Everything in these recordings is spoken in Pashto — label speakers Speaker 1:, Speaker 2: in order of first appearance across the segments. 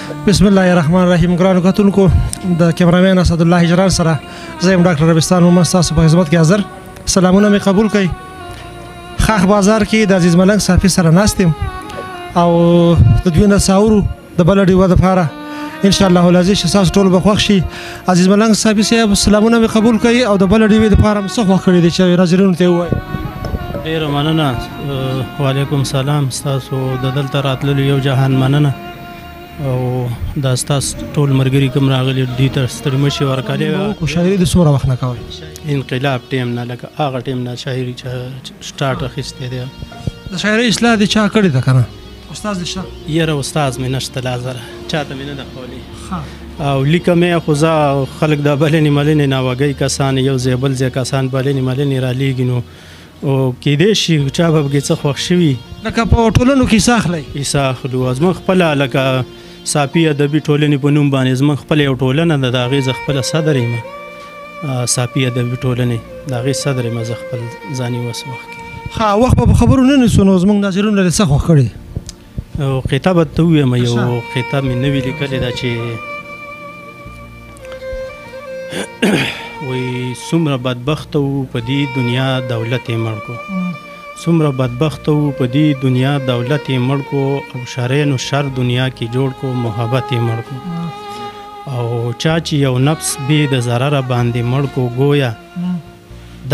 Speaker 1: بسم الله الرحمن الرحیم. ګرانو کتونکو د کیمرامین اسدالله هجران سره زه یم ډاکټر ربستان محمد ستاسو په خدمت کې حاضر. سلامونه مې قبول کړئ. خاخ بازار کې د عزیز ملنګ صافي سره ناست یم او د دوی نڅاورو د بله ډیوه دپاره انشاءالله العزیز چې ستاسو ټول به خوښ شي. عزیز ملنګ صافي صاحب سلامونه مې قبول کړئ او د بله ډیوې دپاره م څه خوښ کړي دي چې ناظرینو ته یې ووایي.
Speaker 2: ډېره مننه. وعلیکم سلام. ستاسو د دلته راتللو یو جهان مننه او دا ستاسو ټول ملګري کوم راغلي دوی ته ستړي مه شي ورکړې.
Speaker 1: شاعري د څومره وخت نه کوئ؟
Speaker 2: انقلاب ټیم نه لکه هغه ټیم نه شاعري چې سټارټ اخیستی دی.
Speaker 1: د شاعري اصلاح دې چا کړې ده که نه؟ استاد دې شته؟
Speaker 2: یاره استاد مې نشته لا زره چاته مې نه ده ښولې او لیکه مې خو زه خلک دا بلنې ملنې ناوګۍ کسان یو ځای بل ځای کسان بلنې ملنې رالیږي نو او کیدای شي چا به پکې څه خوښ شوي
Speaker 1: لکه په ټولنو کې حصه اخلئ؟
Speaker 2: حصه اخلو. زموږ خپله لکه صافي ادبي ټولنې په نوم باندې زموږ خپله یو ټولنه ده، د هغې زه خپله صدر یم. صافي ادبي ټولنې د هغې صدر یم زه خپل ځاني وس وخت کې.
Speaker 1: ښه وخت به په خبرو نه نیسو نو زموږ ناظرینو له څه خوښ کړي؟
Speaker 2: او قطعه به ته ووایم. یو قطعه مې نوې لیکلې ده چې وایي څومره بدبخته وو په دې دنیا دولت یې مړ کړو، څومره بدبخته وو په دې دنیا دولت یې مړ کړو او شرینو شر دنیا کې جوړ کړو محبت یې مړ کړو او چا چې یو نفس بې د ضرره باندې مړ کړو ګویا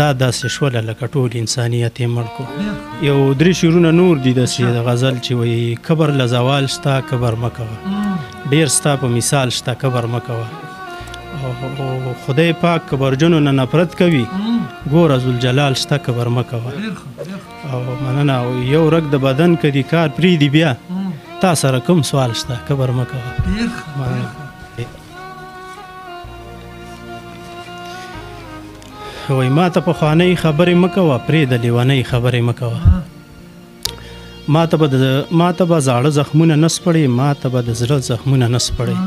Speaker 2: دا داسې شوله لکه ټول انسانیت یې مړ کړو. یو درې شعرونه نور دي داسې د غزل چې وایي کبر له زوال شته کبر مه کوه، ډېر ستا په مثال شته کبر مه کوه او خدای پاک کبرجنو نه نفرت کوي ګوره ذوالجلال شته کبر مه کوه. او مننه. او یو رګ د بدن که دي کار پرېږدي بیا تا سره کوم سوال شته کبر مه کوه. وایي ما ته پخوانۍ خبرې مه کوه پرېږده لیونۍ خبرې مه کوه، ما ته به زاړه زخمونه نه سپړې ما ته به د زړه زخمونه نه سپړې.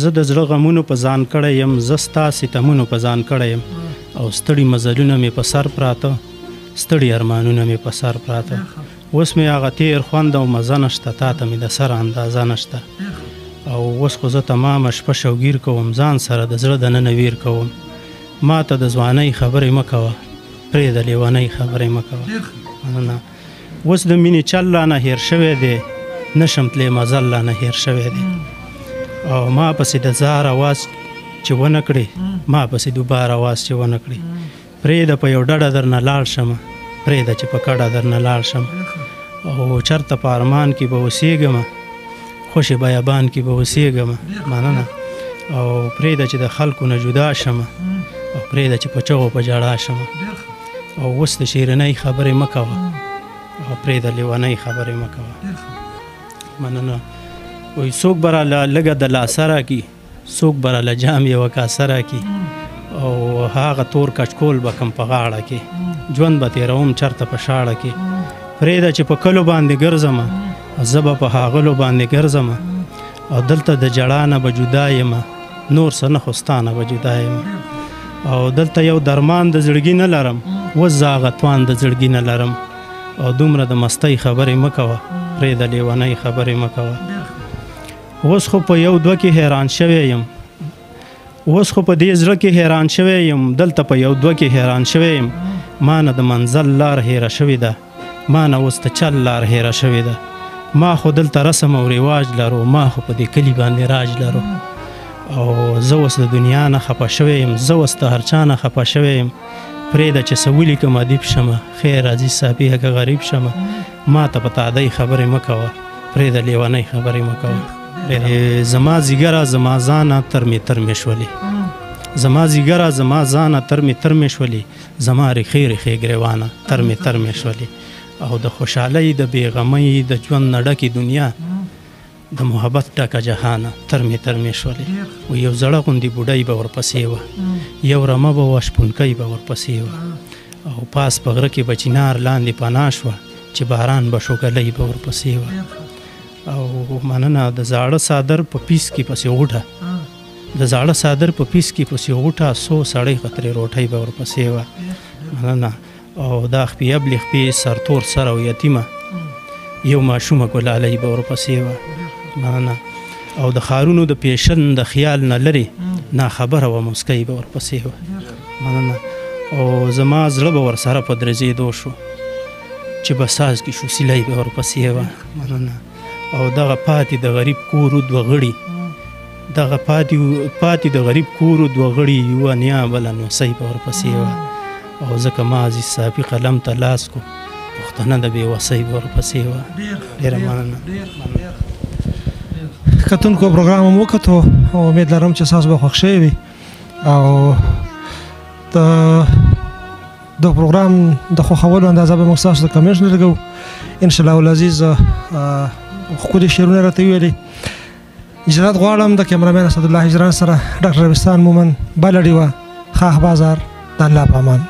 Speaker 2: زه د زړه غمونو په ځان کړی یم، زه ستا ستمونو په ځان کړی یم او ستړي مزلونه مې په سر پراته، ستړي ارمانونه مې په سر پراته. اوس مې هغه تیر خوند او مزه نشته، تا ته مې د سره اندازه نشته او اوس خو زه تمامه شپه شوګیر کوم، ځان سره د زړه دننه ویر کوم. ما ته د ځوانۍ خبرې مه کوه پرېږده لیونۍ خبرې مه کوه. اوس د مینې چل رانه هېر شوی دی، نشم تللی مزل رانه هېر شوی دی او ما پسې د زار اواز چې ونه کړې ما پسې دوباره اواز چې ونه کړې. پرېږده په یو ډډه درنه لاړ شمه، پرېږده چې په کډه درنه لاړ شم او چېرته په ارمان کې به اوسېږمه، خوشې بیابان کې به اوسېږمه. مننه. او پرېږده چې د خلکو نه جدا شمه او پرېږده چې په چغو په ژړا شمه او اوس د شیرینۍ خبرې مه کوه او پرېږده لیونۍ خبرې مه کوه. مننه. وایي څوک به راله لږه د لاسه راکړي، څوک به راله جام یوه کاسه راکړي او هغه تور کچکول به کم په غاړه کې ژوند به تېروم چېرته په شاړه کې. پرېږده چې په کلو باندې ګرځمه زه به په هاغلو باندې ګرځمه او دلته د ژړا نه به جدا یمه نور څه نه خو ستا نه به جدا یمه او دلته یو درمان د زړګي نه لرم، اوس زه هغه توان د زړګي نه لرم او دومره د مستۍ خبرې مه کوه پرېږده لیونۍ خبرې مه کوه. اوس خو په یو دوه کې حیران شوی یم، اوس خو په دې زړه کې حیران شوی یم، دلته په یو دوه کې حیران شوی یم. ما نه د منزل لار هیره شوې ده، ما نه اوس د چل لار هیره شوې ده. ما خو دلته رسم او رواج لرو، ما خو په دې کلي باندې راج لرو او زه اوس د دنیا نه خفه شوی یم، زه اوس د هر چا نه خفه شوی یم. پرېږده چې څه ولیکم ادیب شمه، خیر عزیز صافي که غریب شمه. ما ته په تادۍ خبرې مه کوه پرېږده لیونۍ خبرې مه کوه. زما زیګره زما ځانه تر مې تر مې شولې، زما زیګره زما ځانه تر مې تر مې شولې، زما ریښې ریښې ګریوانه تر مې تر مې شولې او د خوشحالۍ د بېغمۍ د ژوند نه ډکې دنیا د محبت ډکه جهانه تر مې تر مې شولې. و یو زړه غوندې بوډۍ به ورپسې وه، یو رمه به وه شپونکۍ به ورپسې وه او پاس په غره کې به چینار لاندې پناه شوه چې باران به شو ګلۍ به ورپسې وه. او مننه. د زاړه صادر په پیس کې پسې غوټه، د زاړه صادر په پیس کې پسې غوټه، څو سړی خطرې روټۍ به ورپسې وه. مننه. او دا خپې ابلې خپې سرتور سر او یتیمه یو ماشومه ګلالۍ به ورپسې وه. مننه. او د ښارونو د پیشن د خیال نه لرې ناخبره وه مسکۍ به ورپسې وه مننه او زما زړه به ورسره په درځېدو شو چې به ساز کې شو سیلی به ورپسې وه مننه او دغه پاتې د غریب کورو دوه غړي دغه پاتې د غریب کورو دوه غړي یوه نیا بله نوسۍ به ورپسې وه او ځکه ما عزیز صافي قلم ته لاس کو پښتنه د بېوسۍ به ورپسې وه ډېره مننه
Speaker 1: کتونکو پروګرام هم وکتو او امید لرم چې ستاسو به خوښ شوی وي او د پروګرام د خوښولو اندازه به موږ ستاسو د کمنټ نه لګو انشاءالله العزیز ښکلي شعرونه راته ویلي اجازت غواړم د کیمرامین اسدالله هجران سره ډاکټر ربستان مومن بله ډیوه خاخ بازار د الله په امان